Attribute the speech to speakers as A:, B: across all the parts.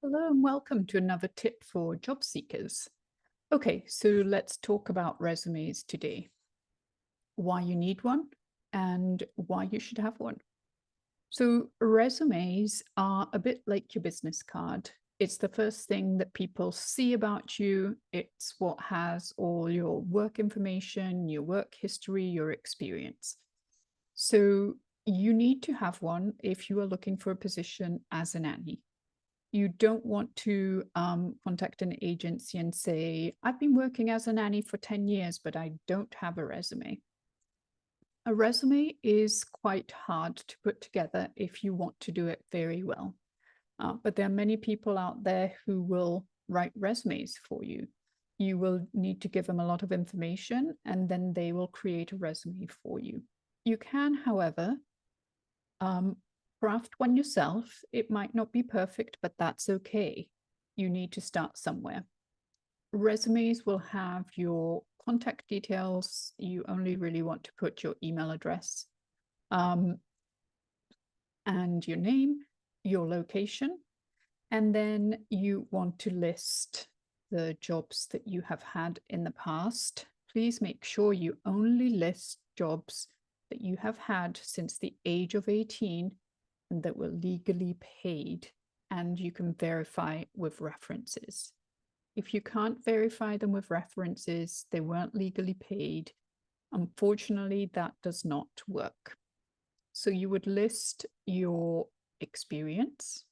A: Hello and welcome to another tip for job seekers. Okay, so let's talk about resumes today. Why you need one and why you should have one. So resumes are a bit like your business card. It's the first thing that people see about you. It's what has all your work information, your work history, your experience. So you need to have one if you are looking for a position as a nanny. You don't want to contact an agency and say, I've been working as a nanny for 10 years, but I don't have a resume. A resume is quite hard to put together if you want to do it very well. But there are many people out there who will write resumes for you. You will need to give them a lot of information and then they will create a resume for you. You can, however, craft one yourself. It might not be perfect, but that's okay. You need to start somewhere. Resumes will have your contact details. You only really want to put your email address and your name, your location, and then you want to list the jobs that you have had in the past. Please make sure you only list jobs that you have had since the age of 18 and that were legally paid, and you can verify with references. If you can't verify them with references, they weren't legally paid. Unfortunately, that does not work. So you would list your experience,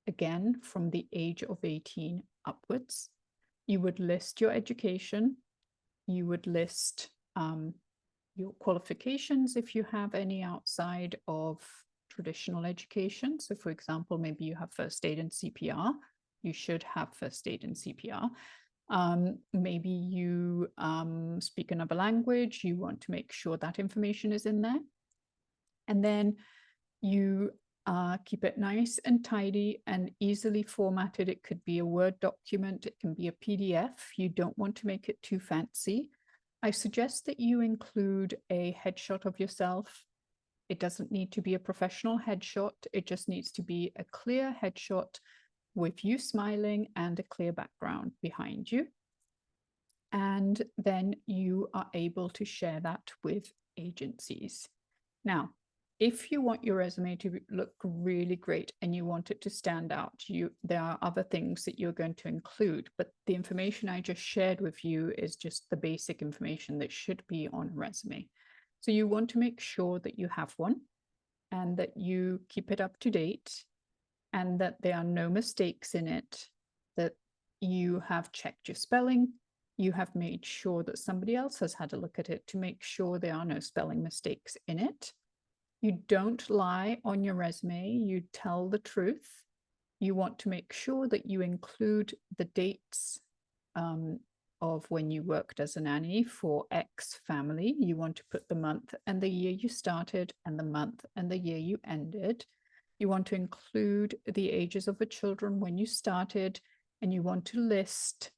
A: again, from the age of 18 upwards. You would list your education. You would list your qualifications if you have any outside of traditional education. So for example, maybe you have first aid and CPR. You should have first aid and CPR. Maybe you speak another language. You want to make sure that information is in there. And then you keep it nice and tidy and easily formatted. It could be a Word document. It can be a PDF. You don't want to make it too fancy. I suggest that you include a headshot of yourself. It doesn't need to be a professional headshot. It just needs to be a clear headshot with you smiling and a clear background behind you. And then you are able to share that with agencies. Now, if you want your resume to look really great and you want it to stand out, there are other things that you're going to include, but the information I just shared with you is just the basic information that should be on a resume. So you want to make sure that you have one and that you keep it up to date and that there are no mistakes in it, that you have checked your spelling, you have made sure that somebody else has had a look at it to make sure there are no spelling mistakes in it. You don't lie on your resume, you tell the truth. You want to make sure that you include the dates of when you worked as a nanny for X family. You want to put the month and the year you started and the month and the year you ended. You want to include the ages of the children when you started, and you want to list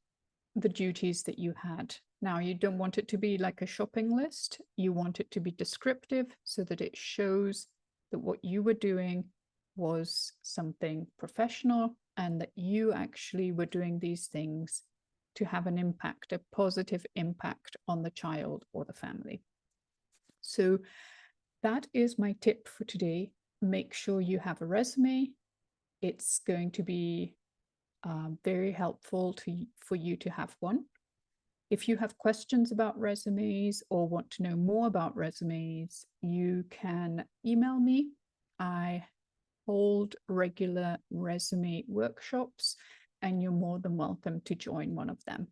A: the duties that you had. Now, you don't want it to be like a shopping list. You want it to be descriptive so that it shows that what you were doing was something professional and that you actually were doing these things to have an impact, a positive impact on the child or the family. So that is my tip for today. Make sure you have a resume. It's going to be very helpful for you to have one. If you have questions about resumes or want to know more about resumes, you can email me. I hold regular resume workshops, and you're more than welcome to join one of them.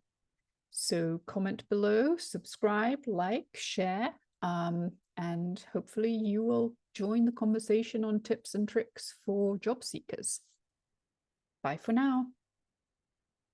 A: So comment below, subscribe, like, share, and hopefully you will join the conversation on tips and tricks for job seekers. Bye for now.